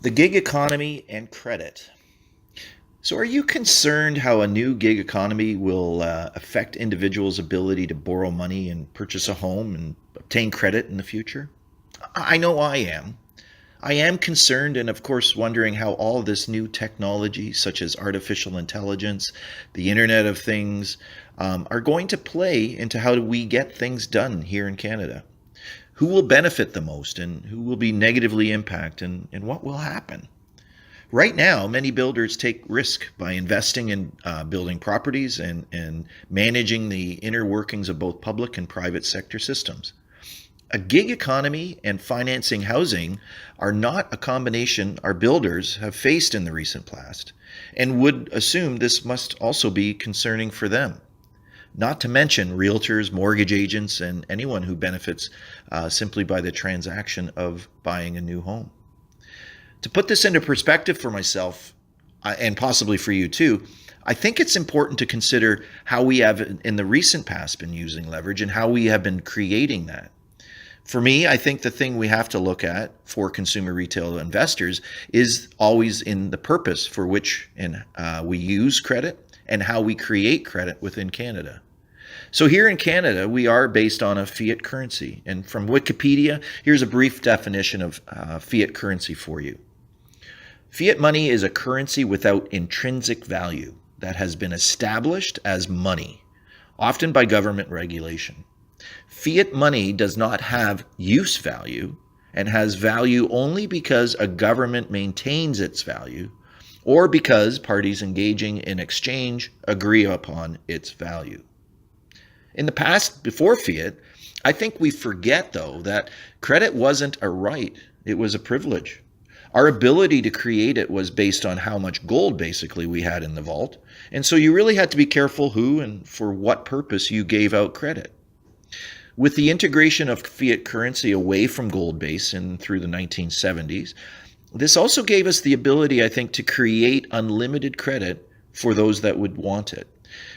The gig economy and credit. So, are you concerned how a new gig economy will affect individuals' ability to borrow money and purchase a home and obtain credit in the future? I know I am. I am concerned and, of course, wondering how all this new technology, such as artificial intelligence, the Internet of Things, are going to play into how we get things done here in Canada. Who will benefit the most and who will be negatively impacted and what will happen? Right now, many builders take risk by investing in building properties and managing the inner workings of both public and private sector systems. A gig economy and financing housing are not a combination our builders have faced in the recent past, and would assume this must also be concerning for them. Not to mention realtors, mortgage agents, and anyone who benefits simply by the transaction of buying a new home. To put this into perspective for myself, and possibly for you too, I think it's important to consider how we have in the recent past been using leverage and how we have been creating that. For me, I think the thing we have to look at for consumer retail investors is always in the purpose for which we use credit and how we create credit within Canada. So here in Canada, we are based on a fiat currency. And from Wikipedia, here's a brief definition of fiat currency for you. Fiat money is a currency without intrinsic value that has been established as money, often by government regulation. Fiat money does not have use value and has value only because a government maintains its value or because parties engaging in exchange agree upon its value. In the past, before fiat, I think we forget, though, that credit wasn't a right, it was a privilege. Our ability to create it was based on how much gold, basically, we had in the vault. And so you really had to be careful who and for what purpose you gave out credit. With the integration of fiat currency away from gold base and through the 1970s, this also gave us the ability, I think, to create unlimited credit for those that would want it,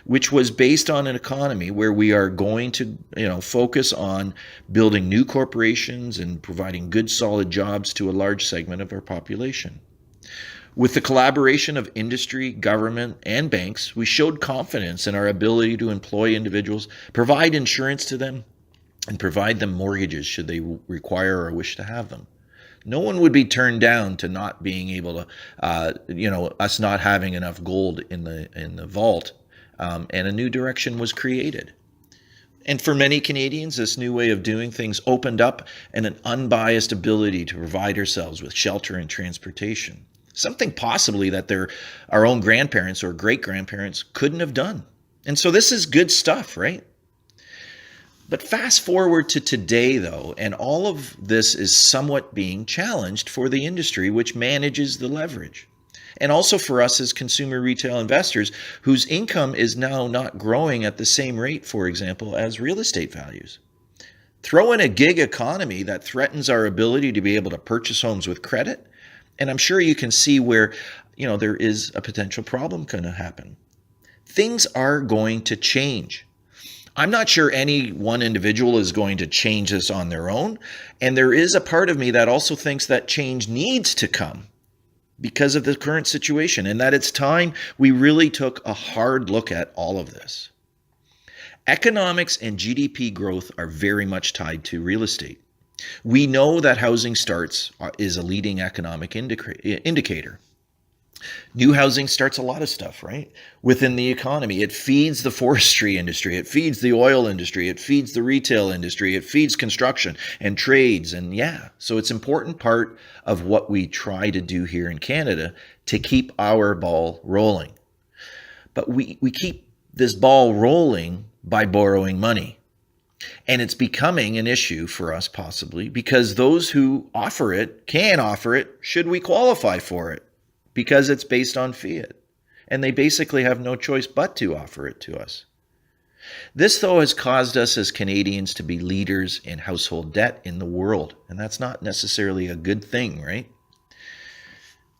which was based on an economy where we are going to, focus on building new corporations and providing good, solid jobs to a large segment of our population. With the collaboration of industry, government, and banks, we showed confidence in our ability to employ individuals, provide insurance to them, and provide them mortgages should they require or wish to have them. No one would be turned down to not being able to, us not having enough gold in the vault, and a new direction was created. And for many Canadians, this new way of doing things opened up an unbiased ability to provide ourselves with shelter and transportation, something possibly that our own grandparents or great-grandparents couldn't have done. And so this is good stuff, right? But fast forward to today, though, and all of this is somewhat being challenged for the industry which manages the leverage. And also for us as consumer retail investors whose income is now not growing at the same rate, for example, as real estate values. Throw in a gig economy that threatens our ability to be able to purchase homes with credit, and I'm sure you can see where, there is a potential problem going to happen. Things are going to change. I'm not sure any one individual is going to change this on their own. And there is a part of me that also thinks that change needs to come because of the current situation, and that it's time we really took a hard look at all of this. Economics and GDP growth are very much tied to real estate. We know that housing starts is a leading economic indicator. New housing starts a lot of stuff, right? Within the economy. It feeds the forestry industry. It feeds the oil industry. It feeds the retail industry. It feeds construction and trades. And so it's an important part of what we try to do here in Canada to keep our ball rolling. But we keep this ball rolling by borrowing money. And it's becoming an issue for us possibly because those who offer it can offer it should we qualify for it, because it's based on fiat, and they basically have no choice but to offer it to us. This, though, has caused us as Canadians to be leaders in household debt in the world, and that's not necessarily a good thing, right?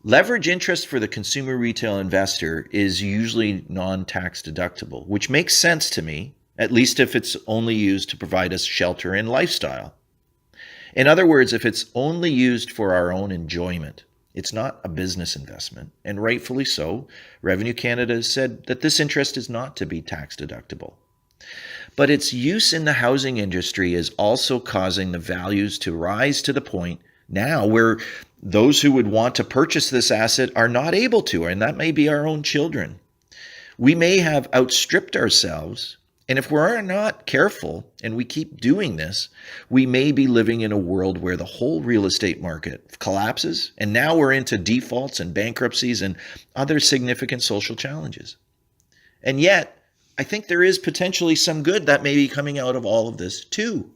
Leverage interest for the consumer retail investor is usually non-tax deductible, which makes sense to me, at least if it's only used to provide us shelter and lifestyle. In other words, if it's only used for our own enjoyment. It's not a business investment, and rightfully so. Revenue Canada has said that this interest is not to be tax deductible. But its use in the housing industry is also causing the values to rise to the point now where those who would want to purchase this asset are not able to, and that may be our own children. We may have outstripped ourselves, and if we're not careful and we keep doing this, we may be living in a world where the whole real estate market collapses, and now we're into defaults and bankruptcies and other significant social challenges. And yet, I think there is potentially some good that may be coming out of all of this too.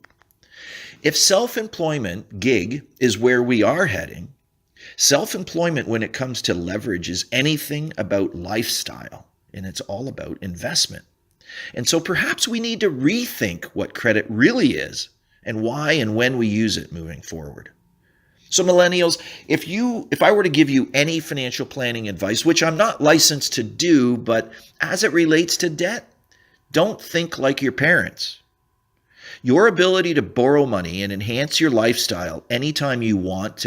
If self-employment, gig, is where we are heading, self-employment when it comes to leverage is anything about lifestyle, and it's all about investment. And so perhaps we need to rethink what credit really is and why and when we use it moving forward. So millennials, if I were to give you any financial planning advice, which I'm not licensed to do, but as it relates to debt, don't think like your parents. Your ability to borrow money and enhance your lifestyle anytime you want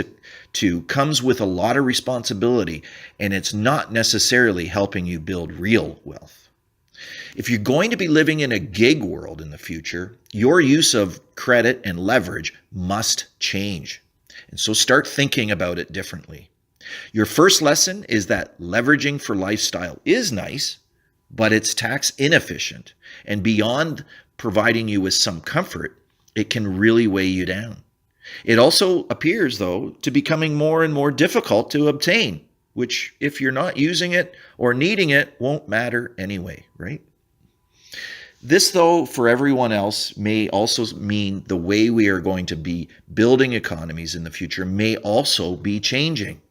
to comes with a lot of responsibility, and it's not necessarily helping you build real wealth. If you're going to be living in a gig world in the future, your use of credit and leverage must change. And so start thinking about it differently. Your first lesson is that leveraging for lifestyle is nice, but it's tax inefficient. And beyond providing you with some comfort, it can really weigh you down. It also appears, though, to becoming more and more difficult to obtain, which, if you're not using it or needing it, won't matter anyway, right? This, though, for everyone else, may also mean the way we are going to be building economies in the future may also be changing.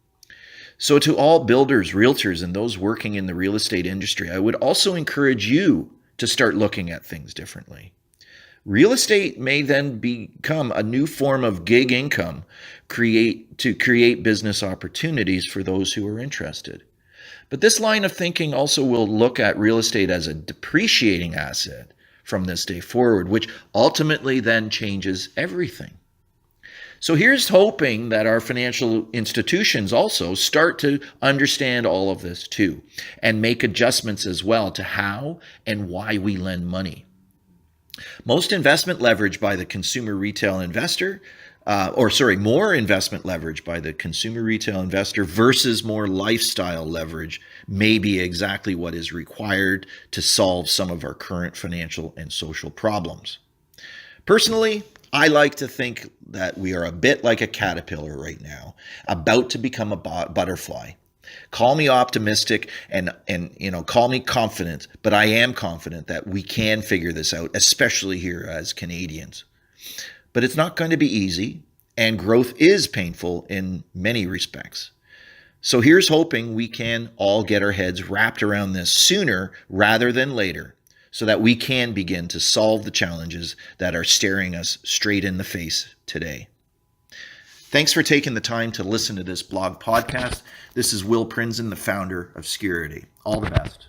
So to all builders, realtors, and those working in the real estate industry, I would also encourage you to start looking at things differently. Real estate may then become a new form of gig income to create business opportunities for those who are interested. But this line of thinking also will look at real estate as a depreciating asset from this day forward, which ultimately then changes everything. So here's hoping that our financial institutions also start to understand all of this too, and make adjustments as well to how and why we lend money. Most investment leverage by the consumer retail investor, more investment leverage by the consumer retail investor versus more lifestyle leverage may be exactly what is required to solve some of our current financial and social problems. Personally, I like to think that we are a bit like a caterpillar right now, about to become a butterfly. Call me optimistic and call me confident, but I am confident that we can figure this out, especially here as Canadians. But it's not going to be easy, and growth is painful in many respects. So here's hoping we can all get our heads wrapped around this sooner rather than later, so that we can begin to solve the challenges that are staring us straight in the face today. Thanks for taking the time to listen to this blog podcast. This is Will Prinzen, the founder of Sciuridae. All the best.